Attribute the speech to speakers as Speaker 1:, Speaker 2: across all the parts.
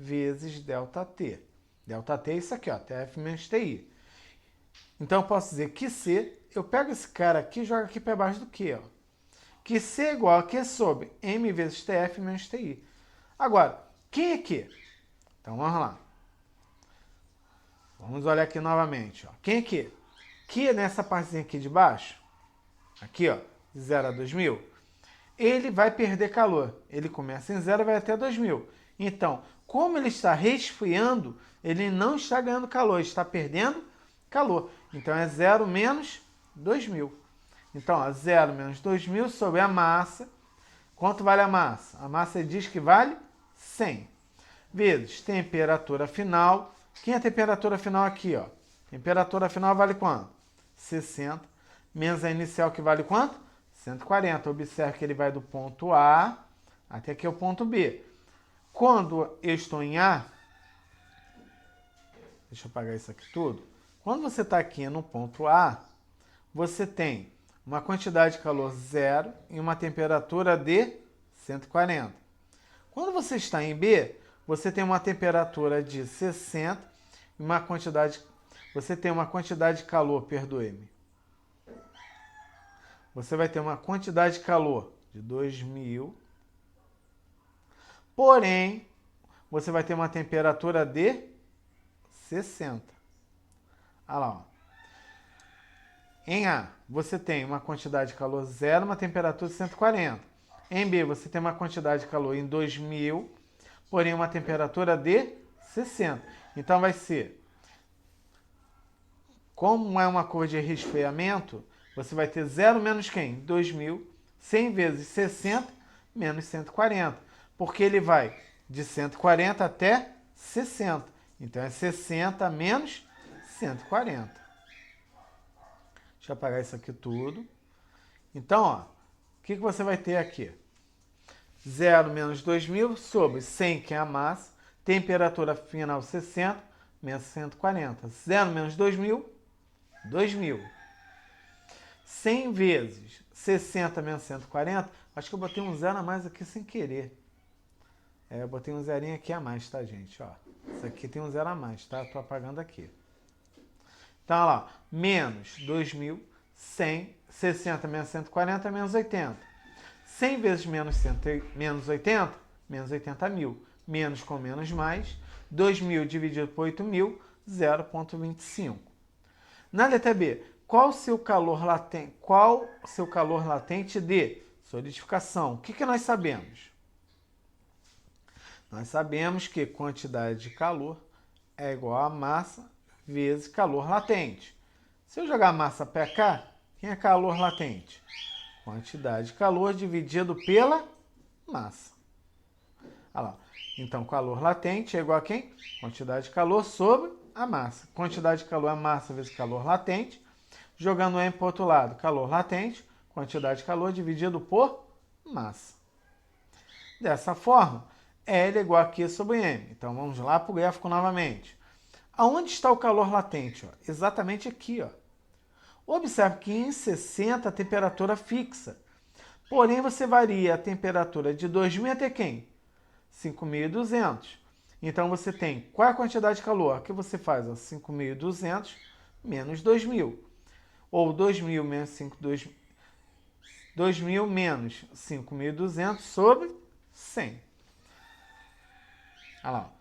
Speaker 1: vezes ΔT. ΔT é isso aqui, ó, TF menos TI. Então, eu posso dizer que C, eu pego esse cara aqui e jogo aqui para baixo do Q, ó. Que C é igual a Q sobre M vezes TF menos TI. Agora, quem é Q? Então, vamos lá. Vamos olhar aqui novamente, ó. Quem é Q? Q nessa partezinha aqui de baixo, aqui, ó, de 0 a 2000, ele vai perder calor. Ele começa em 0 e vai até 2000. Então, como ele está resfriando, ele não está ganhando calor, está perdendo calor. Então, é 0 menos 2000. Então, ó, 0 menos 2000 sobre a massa. Quanto vale a massa? A massa diz que vale 100. Vezes temperatura final. Quem é a temperatura final aqui, ó? Temperatura final vale quanto? 60. Menos a inicial que vale quanto? 140. Observe que ele vai do ponto A até aqui o ponto B. Quando eu estou em A, deixa eu apagar isso aqui tudo. Quando você está aqui no ponto A, você tem uma quantidade de calor 0 e uma temperatura de 140. Quando você está em B, você tem uma temperatura de 60 e uma quantidade... Você tem uma quantidade de calor, perdoe-me. Você vai ter uma quantidade de calor de 2000. Porém, você vai ter uma temperatura de 60. Olha lá, ó. Em A, você tem uma quantidade de calor 0, uma temperatura de 140. Em B, você tem uma quantidade de calor em 2000, porém uma temperatura de 60. Então, vai ser... Como é uma curva de resfriamento, você vai ter 0 menos quem? 2000, 100 vezes 60 menos 140. Porque ele vai de 140 até 60. Então, é 60 menos 140. Deixa eu apagar isso aqui tudo. Então, ó, o que você vai ter aqui? 0 menos 2000 sobre 100, que é a massa. Temperatura final 60 menos 140. 0 menos 2000, 2000. 100 vezes 60 menos 140. Acho que eu botei um zero a mais aqui sem querer. Eu botei um zerinho aqui a mais, tá, gente? Ó, isso aqui tem um zero a mais, tá? Tô apagando aqui. Então, olha lá. Menos 2000, 100, 60 menos 140, menos 80. 100 vezes menos 80, menos 80 mil. Menos com menos mais. 2.000 dividido por 8.000, 0,25. Na letra B, qual o seu calor latente de solidificação? O que nós sabemos? Nós sabemos que quantidade de calor é igual a massa vezes calor latente. Se eu jogar a massa para cá, quem é calor latente? Quantidade de calor dividido pela massa. Olha lá. Então, calor latente é igual a quem? Quantidade de calor sobre a massa. Quantidade de calor é massa vezes calor latente. Jogando M para o outro lado, calor latente, quantidade de calor dividido por massa. Dessa forma, L é igual a Q sobre M. Então, vamos lá para o gráfico novamente. Aonde está o calor latente? Ó? Exatamente aqui. Ó. Observe que em 60 a temperatura fixa. Porém, você varia a temperatura de 2.000 até quem? 5.200. Então, você tem qual é a quantidade de calor? Aqui você faz 5.200 menos 2.000. Ou 2.000 menos 2.000 menos 5.200 sobre 100. Olha lá.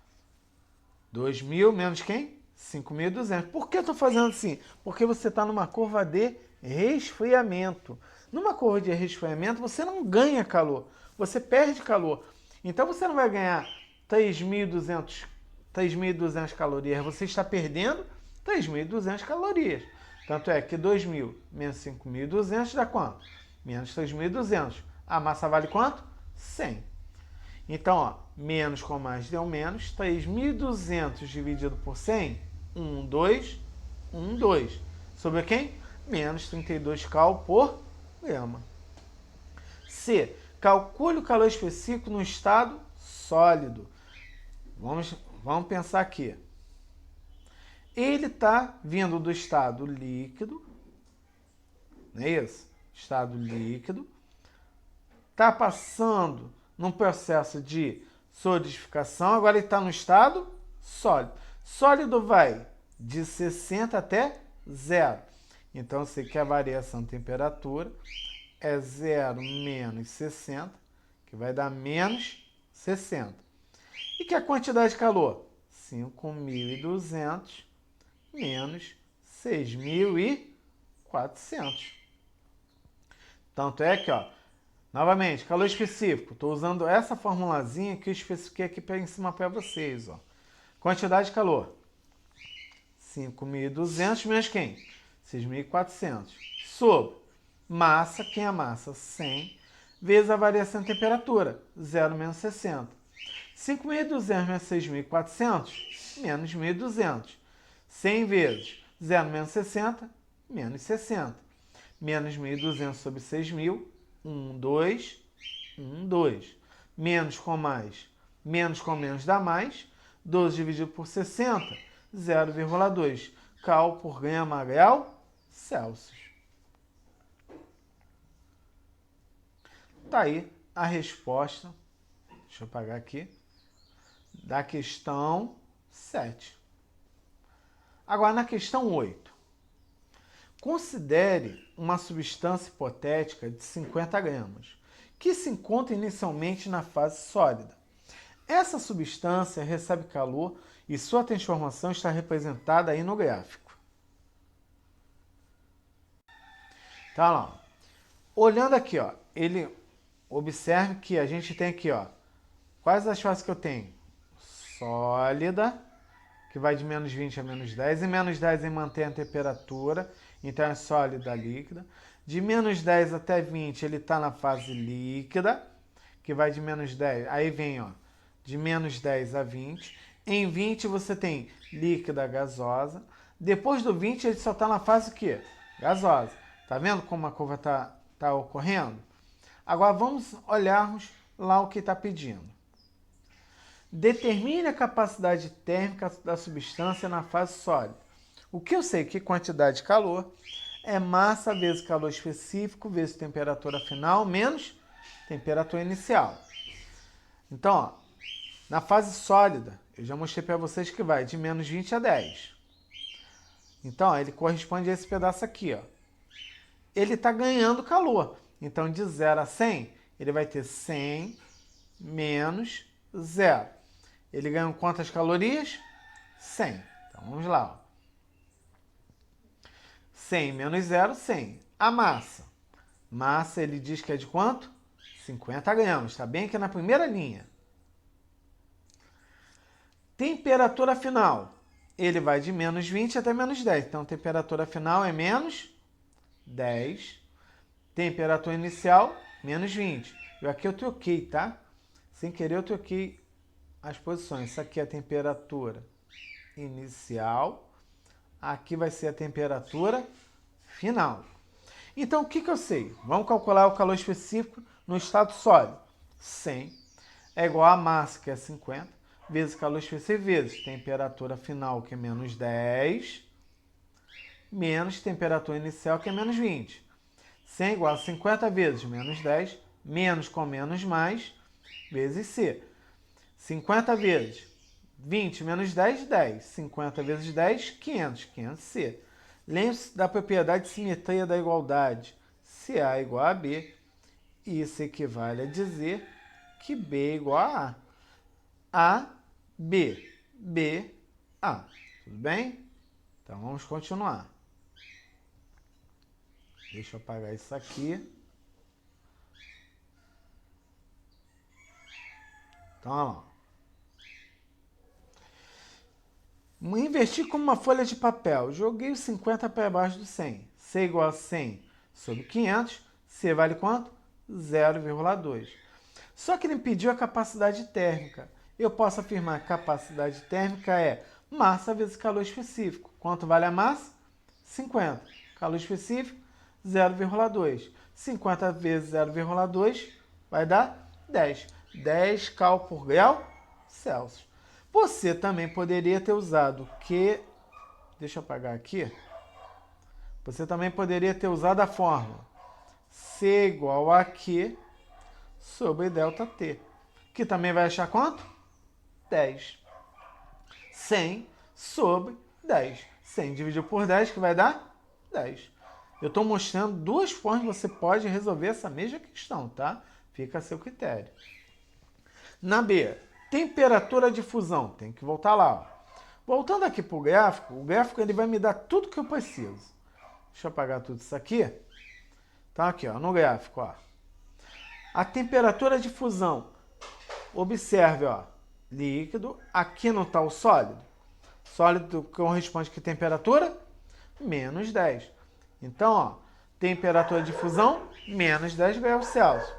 Speaker 1: 2.000 menos quem? 5.200. Por que eu estou fazendo assim? Porque você está numa curva de resfriamento. Numa curva de resfriamento, você não ganha calor. Você perde calor. Então, você não vai ganhar 3.200 calorias. Você está perdendo 3.200 calorias. Tanto é que 2.000 menos 5.200 dá quanto? Menos 3.200. A massa vale quanto? 100. Então, ó, menos com mais deu menos. 3.200 dividido por 100, 1, 2, 1, 2. Sobre quem? Menos 32 cal por grama. C. Calcule o calor específico no estado sólido. Vamos pensar aqui. Ele está vindo do estado líquido, não é isso? Estado líquido. Está passando num processo de Solidificação, agora ele está no estado sólido. Sólido vai de 60 até 0. Então, eu sei que a variação de temperatura é 0 menos 60, que vai dar menos 60. E que a quantidade de calor? 5.200 menos 6.400. Tanto é que, ó, novamente, calor específico. Estou usando essa formulazinha que eu especifiquei aqui em cima para vocês. Ó. Quantidade de calor. 5.200 menos quem? 6.400. Sobre massa, quem é a massa? 100, vezes a variação de temperatura. 0 menos 60. 5.200 menos 6.400, menos 1.200. 100 vezes 0 menos 60, menos 60. Menos 1.200 sobre 6.000, 1, 2, 1, 2. Menos com mais, menos com menos dá mais. 12 dividido por 60, 0,2. Cal por grama grau Celsius. Tá aí a resposta, deixa eu apagar aqui, da questão 7. Agora, na questão 8. Considere uma substância hipotética de 50 gramas, que se encontra inicialmente na fase sólida. Essa substância recebe calor e sua transformação está representada aí no gráfico. Tá lá. Olhando aqui, ó, observe que a gente tem aqui, ó, quais as fases que eu tenho? Sólida, que vai de menos 20 a menos 10, e menos 10 em mantém a temperatura, então é sólida líquida. De menos 10 até 20 ele está na fase líquida, que vai de menos 10, aí vem, ó, de menos 10 a 20. Em 20 você tem líquida gasosa. Depois do 20 ele só está na fase o quê? Gasosa. Tá vendo como a curva tá ocorrendo? Agora vamos olharmos lá o que está pedindo. Determine a capacidade térmica da substância na fase sólida. O que eu sei que quantidade de calor é massa vezes calor específico vezes temperatura final menos temperatura inicial. Então, ó, na fase sólida, eu já mostrei para vocês que vai de menos 20 a 10. Então, ó, ele corresponde a esse pedaço aqui. Ó. Ele está ganhando calor. Então, de 0 a 100, ele vai ter 100 menos 0. Ele ganhou quantas calorias? 100. Então, vamos lá. Ó. 100 menos 0, 100. A massa. Massa, ele diz que é de quanto? 50 gramas. Está bem aqui na primeira linha. Temperatura final. Ele vai de menos 20 até menos 10. Então, temperatura final é menos 10. Temperatura inicial, menos 20. Aqui eu troquei, tá? Sem querer eu troquei as posições. Isso aqui é a temperatura inicial. Aqui vai ser a temperatura final. Então, o que eu sei? Vamos calcular o calor específico no estado sólido. 100 é igual a massa, que é 50, vezes calor específico, vezes temperatura final, que é menos 10, menos temperatura inicial, que é menos 20. 100 é igual a 50 vezes menos 10, menos com menos mais, vezes C. 50 vezes 20 menos 10, 10. 50 vezes 10, 500. 500C. Lembre-se da propriedade de simetria da igualdade. Se A é igual a B, isso equivale a dizer que B é igual a A. A, B. B, A. Tudo bem? Então, vamos continuar. Deixa eu apagar isso aqui. Então, olha lá. Investi como uma folha de papel. Joguei os 50 para baixo do 100. C é igual a 100 sobre 500. C vale quanto? 0,2. Só que ele me pediu a capacidade térmica. Eu posso afirmar que a capacidade térmica é massa vezes calor específico. Quanto vale a massa? 50. Calor específico, 0,2. 50 vezes 0,2 vai dar 10. 10 cal por grau Celsius. Você também poderia ter usado Q. Deixa eu apagar aqui. Você também poderia ter usado a fórmula C igual a Q sobre ΔT. que também vai achar quanto? 10. 100 sobre 10. 100 dividido por 10, que vai dar 10. Eu estou mostrando duas formas que você pode resolver essa mesma questão, tá? Fica a seu critério. Na B, temperatura de fusão. Tem que voltar lá. Ó. Voltando aqui para o gráfico ele vai me dar tudo que eu preciso. Deixa eu apagar tudo isso aqui. Então aqui, ó, no gráfico, ó. A temperatura de fusão. Observe, ó, líquido. Aqui não está o sólido. Sólido corresponde a que temperatura? Menos 10. Então, ó, temperatura de fusão, menos 10 graus Celsius.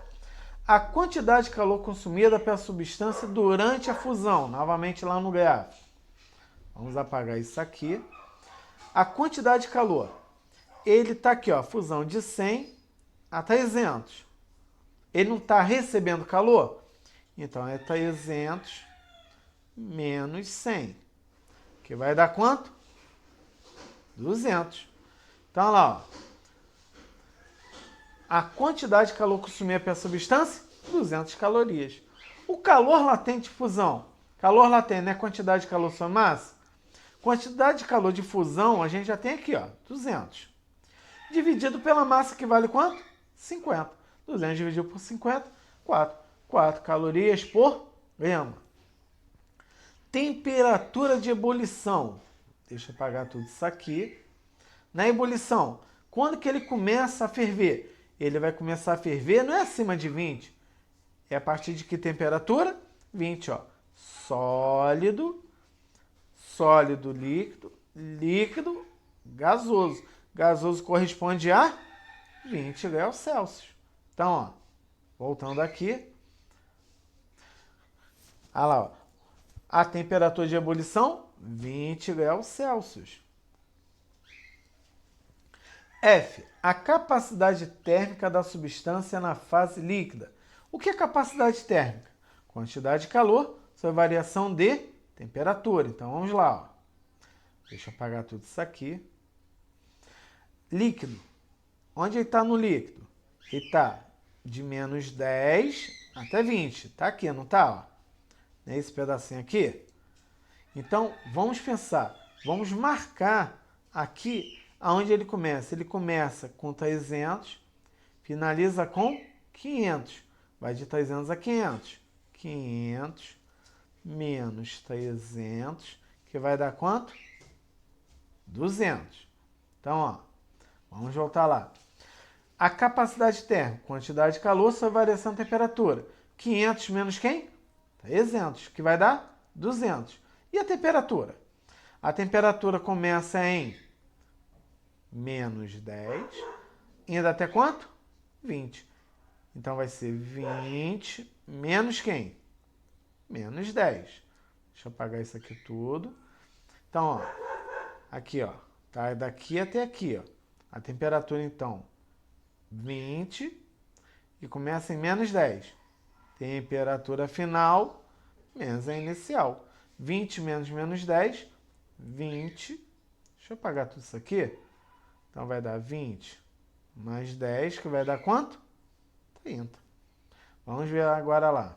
Speaker 1: A quantidade de calor consumida pela substância durante a fusão. Novamente lá no gráfico. Vamos apagar isso aqui. A quantidade de calor. Ele está aqui, ó, fusão de 100 a 300. Ele não está recebendo calor? Então, é 300 menos 100. Que vai dar quanto? 200. Então, olha lá. Ó. A quantidade de calor consumida pela substância? 200 calorias. O calor latente de fusão. Calor latente, né? Quantidade de calor sobre massa? Quantidade de calor de fusão, a gente já tem aqui, ó, 200. Dividido pela massa, que vale quanto? 50. 200 dividido por 50, 4. 4 calorias por grama. Temperatura de ebulição. Deixa eu apagar tudo isso aqui. Na ebulição, quando que ele começa a ferver? Ele vai começar a ferver, não é acima de 20. É a partir de que temperatura? 20, ó. Sólido, sólido, líquido, líquido, gasoso. Gasoso corresponde a 20 graus Celsius. Então, ó, voltando aqui. Olha lá, ó. A temperatura de ebulição, 20 graus Celsius. F. A capacidade térmica da substância na fase líquida. O que é capacidade térmica? Quantidade de calor sobre variação de temperatura. Então, vamos lá. Ó. Deixa eu apagar tudo isso aqui. Líquido. Onde ele está no líquido? Ele está de menos 10 até 20. Está aqui, não está? Esse pedacinho aqui. Então, vamos pensar. Vamos marcar aqui aonde ele começa. Ele começa com 300, finaliza com 500. Vai de 300 a 500. 500 menos 300, que vai dar quanto? 200. Então, ó, vamos voltar lá. A capacidade térmica, quantidade de calor sobre variação de temperatura. 500 menos quem? 300, que vai dar 200. E a temperatura? A temperatura começa em menos 10, indo até quanto? 20. Então, vai ser 20 menos quem? Menos 10. Deixa eu apagar isso aqui tudo. Então, ó, aqui, ó, tá daqui até aqui, ó. A temperatura, então, 20 e começa em menos 10. Temperatura final menos a inicial. 20 menos menos 10, 20. Deixa eu apagar tudo isso aqui. Então, vai dar 20 mais 10, que vai dar quanto? 30. Vamos ver agora lá.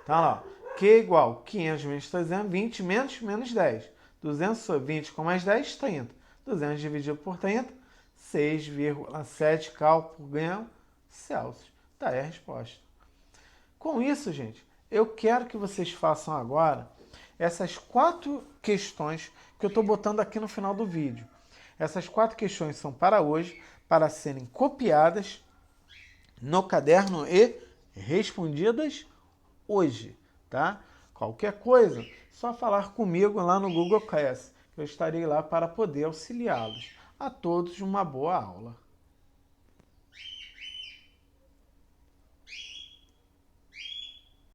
Speaker 1: Então, lá, Q é igual 500 menos 300, 20 menos menos 10. 200 sobre 20 com mais 10, 30. 200 dividido por 30, 6,7 cal por grão Celsius. Tá aí a resposta. Com isso, gente, eu quero que vocês façam agora essas 4 questões que eu estou botando aqui no final do vídeo. Essas 4 questões são para hoje, para serem copiadas no caderno e respondidas hoje, tá? Qualquer coisa, só falar comigo lá no Google Class, que eu estarei lá para poder auxiliá-los. A todos uma boa aula.